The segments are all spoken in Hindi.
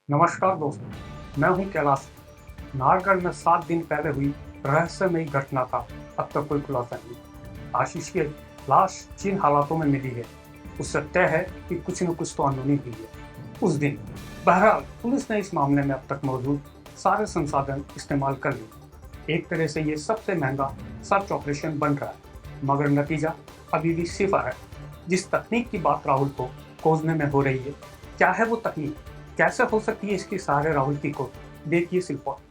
नमस्कार दोस्तों, मैं हूं कैलाश। नाहरगढ़ में 7 दिन पहले हुई रहस्यमयी घटना का अब तक कोई खुलासा नहीं। आशीष की लाश जिन हालातों में मिली है उससे तय है कि कुछ न कुछ तो अनहोनी हुई है उस दिन। बहरहाल पुलिस ने इस मामले में अब तक मौजूद सारे संसाधन इस्तेमाल कर लिए। एक तरह से ये सबसे महंगा सर्च ऑपरेशन बन रहा है, मगर नतीजा अभी भी सिफर है। जिस तकनीक की बात राहुल को खोजने में हो रही है, क्या है वो तकनीक, कैसे हो सकती है इसकी सहारे राहुल की खोज, देखिए इस report.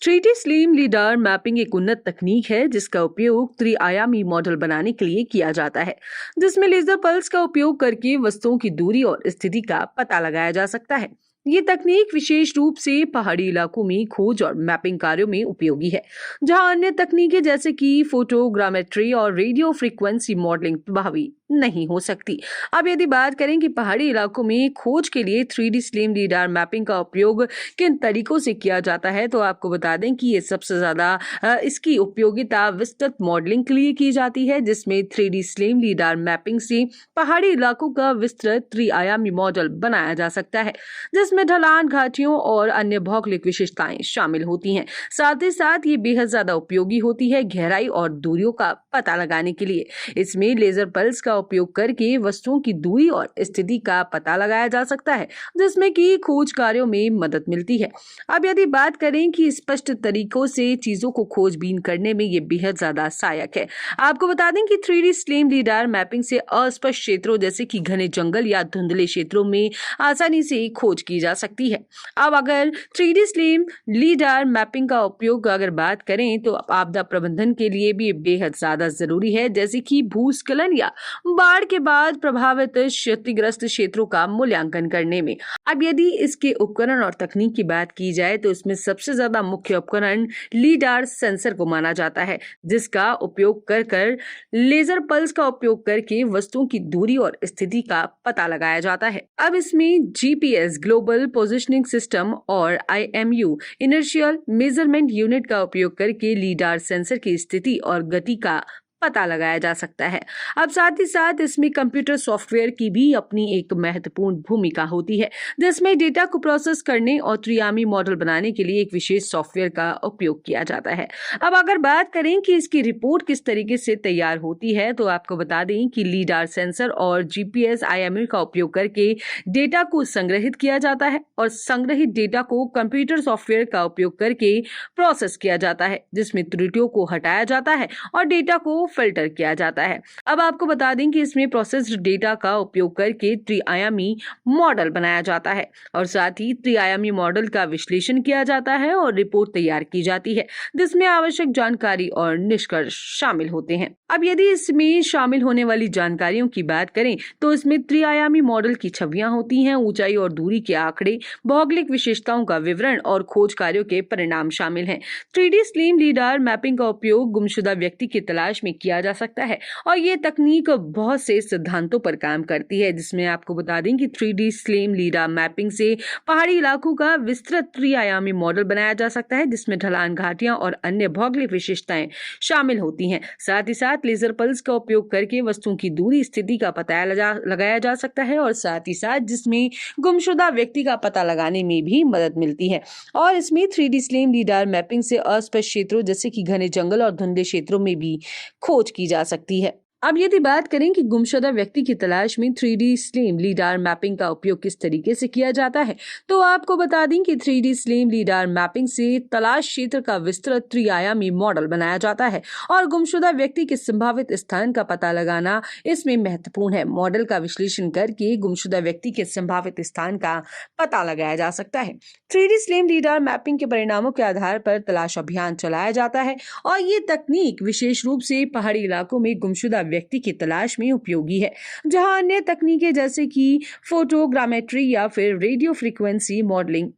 Three D slim लीडार mapping एक उन्नत तकनीक है जिसका उपयोग त्रिआयामी मॉडल बनाने के लिए किया जाता है, जिसमें लेजर पल्स का उपयोग करके वस्तुओं की दूरी और स्थिति का पता लगाया जा सकता है। ये तकनीक विशेष रूप से पहाड़ी इलाकों में खोज और मैपिंग कार्यों में उपयोगी है, जहां अन्य तकनीकें जैसे कि फोटोग्रामेट्री और रेडियो फ्रीक्वेंसी मॉडलिंग प्रभावी नहीं हो सकती। अब यदि बात करें कि पहाड़ी इलाकों में खोज के लिए थ्री डी स्लिम लीडार मैपिंग का उपयोग किन तरीकों से किया जाता है, तो आपको बता दें कि ये सबसे ज्यादा इसकी उपयोगिता विस्तृत मॉडलिंग के लिए की जाती है, जिसमें थ्री डी स्लिम लीडार मैपिंग से पहाड़ी इलाकों का विस्तृत त्रिआयामी मॉडल बनाया जा सकता है, जिसमें ढलान, घाटियों और अन्य भौगोलिक विशेषताएं शामिल होती हैं। साथ ही साथ ये बेहद ज्यादा उपयोगी होती है गहराई और दूरियों का पता लगाने के लिए। इसमें लेजर पल्स का उपयोग करके वस्तुओं की दूरी और स्थिति का पता लगाया जा सकता है, जिसमें कि खोज कार्यों में मदद मिलती है। अब यदि बात करें कि स्पष्ट तरीकों से चीजों को खोजबीन करने में ये बेहद ज्यादा सहायक है। आपको बता दें कि थ्री डी स्लिम लीडार मैपिंग से अस्पष्ट क्षेत्रों जैसे कि घने जंगल या धुंधले क्षेत्रों में आसानी से खोज की जा सकती है। अब अगर थ्री डी स्लिम लीडार मैपिंग का उपयोग अगर बात करें तो आपदा प्रबंधन के लिए भी बेहद ज्यादा जरूरी है, जैसे कि भूस्खलन या बाढ़ के बाद प्रभावित क्षतिग्रस्त क्षेत्रों का मूल्यांकन करने में। अब यदि इसके उपकरण और तकनीक की बात की जाए तो इसमें सबसे ज्यादा मुख्य उपकरण लीडार सेंसर को माना जाता है, जिसका उपयोग कर कर लेजर पल्स का उपयोग करके वस्तुओं की दूरी और स्थिति का पता लगाया जाता है। अब इसमें जीपीएस ग्लोबल पोजिशनिंग सिस्टम और आईएमयू इनर्शियल मेजरमेंट यूनिट का उपयोग करके लीडार सेंसर की स्थिति और गति का पता लगाया जा सकता है। अब साथ ही साथ इसमें कंप्यूटर सॉफ्टवेयर की भी अपनी एक महत्वपूर्ण भूमिका होती है, जिसमें डेटा को प्रोसेस करने और त्रिआयामी मॉडल बनाने के लिए एक विशेष सॉफ्टवेयर का उपयोग किया जाता है। अब अगर बात करें कि इसकी रिपोर्ट किस तरीके से तैयार होती है, तो आपको बता दें कि लीडार सेंसर और जीपीएस आईएमयू का उपयोग करके डेटा को संग्रहित किया जाता है और संग्रहित डेटा को कंप्यूटर सॉफ्टवेयर का उपयोग करके प्रोसेस किया जाता है, जिसमें त्रुटियों को हटाया जाता है और डेटा को फिल्टर किया जाता है। अब आपको बता दें कि इसमें प्रोसेस्ड डेटा का उपयोग करके त्रिआयामी मॉडल बनाया जाता है और साथ ही त्रिआयामी मॉडल का विश्लेषण किया जाता है और रिपोर्ट तैयार की जाती है, जिसमें आवश्यक जानकारी और निष्कर्ष शामिल होते हैं। अब यदि इसमें शामिल होने वाली जानकारियों की बात करें तो इसमें त्रिआयामी मॉडल की छवियां होती हैं, ऊंचाई और दूरी के आंकड़े, भौगोलिक विशेषताओं का विवरण और खोज कार्यों के परिणाम शामिल हैं। 3D स्लिम लीडार मैपिंग का उपयोग गुमशुदा व्यक्ति की तलाश में किया जा सकता है और ये तकनीक बहुत से सिद्धांतों पर काम करती है, जिसमें आपको बता दें कि 3D स्लिम लीडार मैपिंग से पहाड़ी इलाकों का विस्तृत त्रिआयामी मॉडल बनाया जा सकता है, जिसमें ढलान, घाटियां और अन्य भौगोलिक विशेषताएं शामिल होती हैं। साथ ही साथ लेजर पल्स का उपयोग करके वस्तुओं की दूरी, स्थिति का पता लगाया जा सकता है और साथ ही साथ जिसमें गुमशुदा व्यक्ति का पता लगाने में भी मदद मिलती है। और इसमें 3D स्लिम लीडार मैपिंग से अस्पष्ट क्षेत्रों जैसे कि घने जंगल और धुंधले क्षेत्रों में भी खोज की जा सकती है। अब यदि बात करें कि गुमशुदा व्यक्ति की तलाश में 3D स्लिम लीडार मैपिंग का उपयोग किस तरीके से किया जाता है, तो आपको बता दें कि 3D स्लिम लीडार मैपिंग से तलाश क्षेत्र का विस्तृत त्रिआयामी मॉडल बनाया जाता है और गुमशुदा व्यक्ति के संभावित स्थान का पता लगाना इसमें महत्वपूर्ण है। मॉडल का विश्लेषण करके गुमशुदा व्यक्ति के संभावित स्थान का पता लगाया जा सकता है। 3D स्लिम लीडार मैपिंग के परिणामों के आधार पर तलाश अभियान चलाया जाता है और ये तकनीक विशेष रूप से पहाड़ी इलाकों में गुमशुदा व्यक्ति की तलाश में उपयोगी है, जहां अन्य तकनीकें जैसे कि फोटोग्रामेट्री या फिर रेडियो फ्रीक्वेंसी मॉडलिंग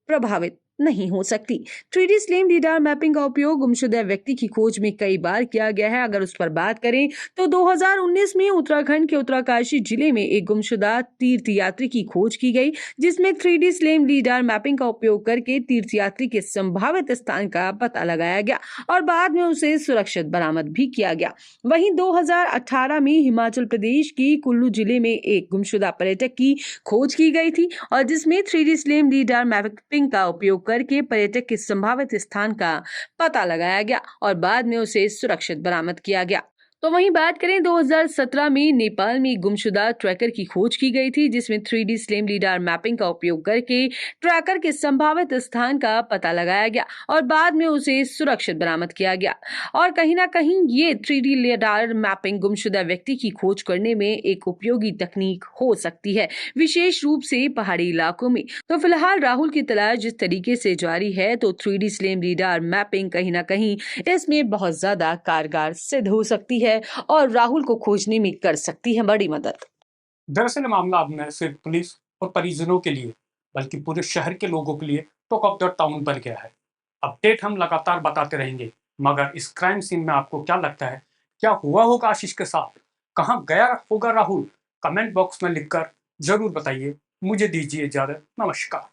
प्रभावित नहीं हो सकती। 3D स्लिम लीडार मैपिंग का उपयोग गुमशुदा व्यक्ति की खोज में कई बार किया गया है। अगर उस पर बात करें तो 2019 में उत्तराखंड के उत्तरकाशी जिले में एक गुमशुदा तीर्थयात्री की खोज की गई, जिसमें 3D स्लिम लीडार मैपिंग का उपयोग करके तीर्थयात्री के संभावित स्थान का पता लगाया गया और बाद में उसे सुरक्षित बरामद भी किया गया। वहीं 2018 में हिमाचल प्रदेश के कुल्लू जिले में एक गुमशुदा पर्यटक की खोज की गई थी और जिसमें 3D स्लिम लीडार मैपिंग का उपयोग करके पर्यटक के संभावित स्थान का पता लगाया गया और बाद में उसे सुरक्षित बरामद किया गया। तो वहीं बात करें 2017 में नेपाल में एक गुमशुदा ट्रैकर की खोज की गई थी, जिसमें 3D स्लिम लीडार मैपिंग का उपयोग करके ट्रैकर के संभावित स्थान का पता लगाया गया और बाद में उसे सुरक्षित बरामद किया गया। और कहीं ना कहीं ये 3D लीडार मैपिंग गुमशुदा व्यक्ति की खोज करने में एक उपयोगी तकनीक हो सकती है, विशेष रूप से पहाड़ी इलाकों में। तो फिलहाल राहुल की तलाश जिस तरीके से जारी है, तो 3D स्लिम लीडार मैपिंग कहीं ना कहीं इसमें बहुत ज्यादा कारगर सिद्ध हो सकती है और राहुल को खोजने में कर सकती है बड़ी मदद। दरअसल ये मामला अब न सिर्फ पुलिस और परिजनों के लिए बल्कि पूरे शहर के लोगों के लिए टॉक ऑफ द टाउन बन गया है। अपडेट हम लगातार बताते रहेंगे, मगर इस क्राइम सीन में आपको क्या लगता है, क्या हुआ होगा आशीष के साथ, कहाँ गया होगा राहुल? कमेंट बॉक्स में लिखकर जरूर बताइए। मुझे दीजिए इजाजत, नमस्कार।